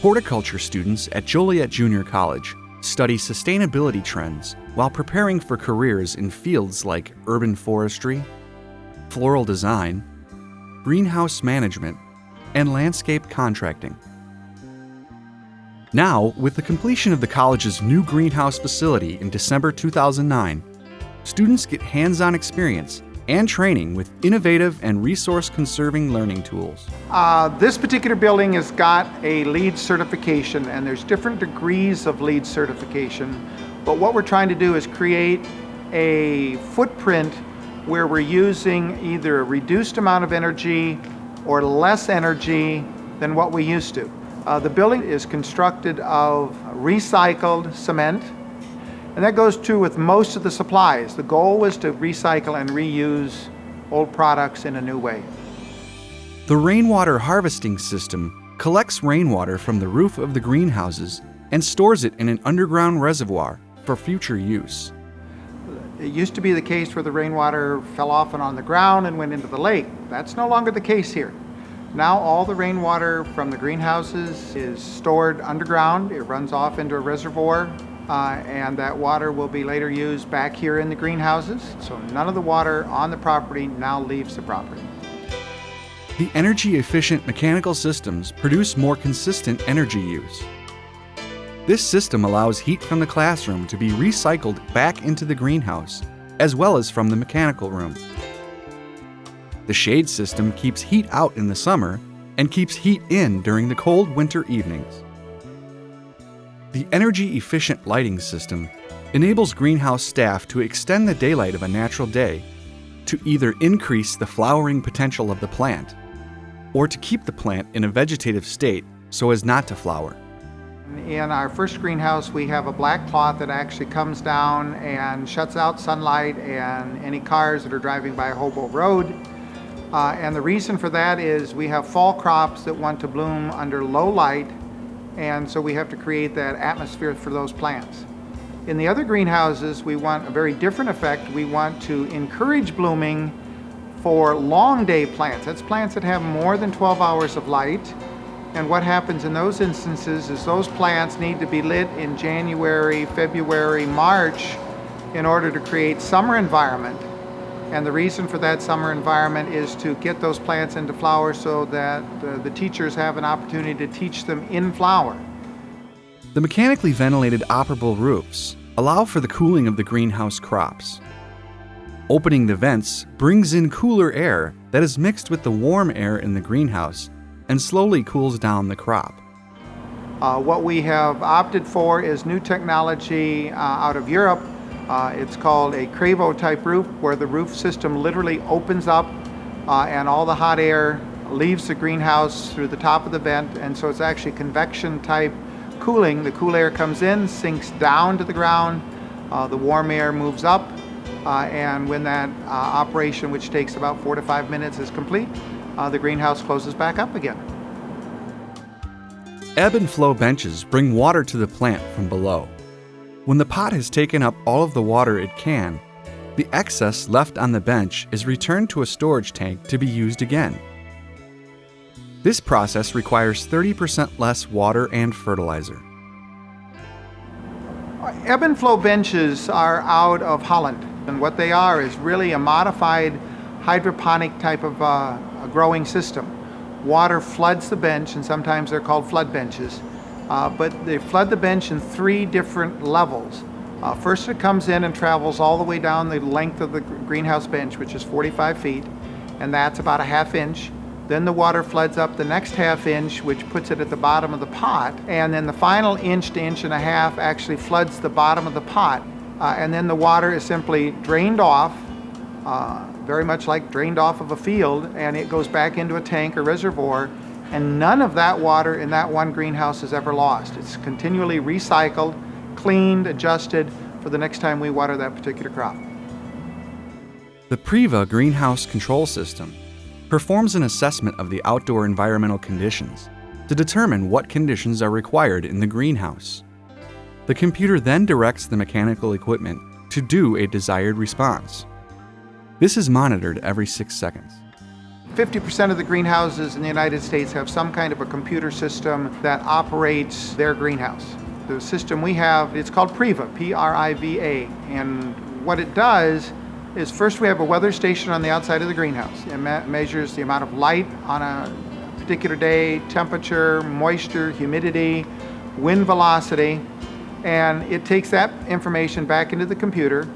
Horticulture students at Joliet Junior College study sustainability trends while preparing for careers in fields like urban forestry, floral design, greenhouse management, and landscape contracting. Now, with the completion of the college's new greenhouse facility in December 2009, students get hands-on experience and training with innovative and resource-conserving learning tools. This particular building has got a LEED certification, and there's different degrees of LEED certification. But what we're trying to do is create a footprint where we're using either a reduced amount of energy or less energy than what we used to. The building is constructed of recycled cement, and that goes true with most of the supplies. The goal was to recycle and reuse old products in a new way. The rainwater harvesting system collects rainwater from the roof of the greenhouses and stores it in an underground reservoir for future use. It used to be the case where the rainwater fell off and on the ground and went into the lake. That's no longer the case here. Now all the rainwater from the greenhouses is stored underground. It runs off into a reservoir, and that water will be later used back here in the greenhouses. So none of the water on the property now leaves the property. The energy-efficient mechanical systems produce more consistent energy use. This system allows heat from the classroom to be recycled back into the greenhouse, as well as from the mechanical room. The shade system keeps heat out in the summer and keeps heat in during the cold winter evenings. The energy-efficient lighting system enables greenhouse staff to extend the daylight of a natural day to either increase the flowering potential of the plant or to keep the plant in a vegetative state so as not to flower. In our first greenhouse, we have a black cloth that actually comes down and shuts out sunlight and any cars that are driving by Hobo Road. And the reason for that is we have fall crops that want to bloom under low light, and so we have to create that atmosphere for those plants. In the other greenhouses, we want a very different effect. We want to encourage blooming for long day plants. That's plants that have more than 12 hours of light. And what happens in those instances is those plants need to be lit in January, February, March in order to create summer environment. And the reason for that summer environment is to get those plants into flower so that the teachers have an opportunity to teach them in flower. The mechanically ventilated operable roofs allow for the cooling of the greenhouse crops. Opening the vents brings in cooler air that is mixed with the warm air in the greenhouse and slowly cools down the crop. What we have opted for is new technology out of Europe. It's called a Priva type roof, where the roof system literally opens up and all the hot air leaves the greenhouse through the top of the vent, and so it's actually convection type cooling. The cool air comes in, sinks down to the ground, the warm air moves up, and when that operation, which takes about 4 to 5 minutes, is complete, the greenhouse closes back up again. Ebb and Flow Benches bring water to the plant from below. When the pot has taken up all of the water it can, the excess left on the bench is returned to a storage tank to be used again. This process requires 30% less water and fertilizer. Ebb and Flow benches are out of Holland, and what they are is really a modified hydroponic type of growing system. Water floods the bench, and sometimes they're called flood benches. But they flood the bench in 3 different levels. First, it comes in and travels all the way down the length of the greenhouse bench, which is 45 feet, and that's about a ½ inch. Then the water floods up the next ½ inch, which puts it at the bottom of the pot, and then the final inch to inch and a half actually floods the bottom of the pot. And then the water is simply drained off, very much like drained off of a field, and it goes back into a tank or reservoir. And none of that water in that one greenhouse is ever lost. It's continually recycled, cleaned, adjusted for the next time we water that particular crop. The Priva greenhouse control system performs an assessment of the outdoor environmental conditions to determine what conditions are required in the greenhouse. The computer then directs the mechanical equipment to do a desired response. This is monitored every 6 seconds. 50% of the greenhouses in the United States have some kind of a computer system that operates their greenhouse. The system we have, it's called Priva, P-R-I-V-A, and what it does is first we have a weather station on the outside of the greenhouse. It measures the amount of light on a particular day, temperature, moisture, humidity, wind velocity, and it takes that information back into the computer.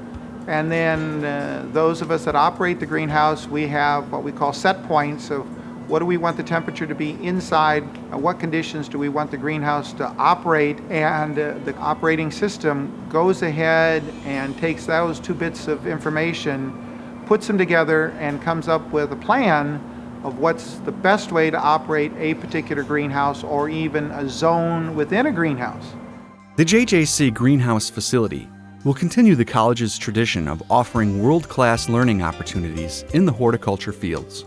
And then those of us that operate the greenhouse, we have what we call set points of what do we want the temperature to be inside, what conditions do we want the greenhouse to operate, and the operating system goes ahead and takes those two bits of information, puts them together, and comes up with a plan of what's the best way to operate a particular greenhouse or even a zone within a greenhouse. The JJC Greenhouse facility will continue the college's tradition of offering world-class learning opportunities in the horticulture fields.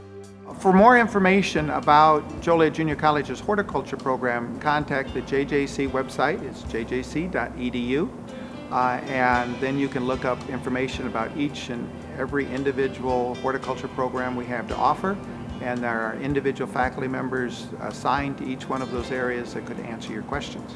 For more information about Joliet Junior College's horticulture program, contact the JJC website. It's jjc.edu. And then you can look up information about each and every individual horticulture program we have to offer. And there are individual faculty members assigned to each one of those areas that could answer your questions.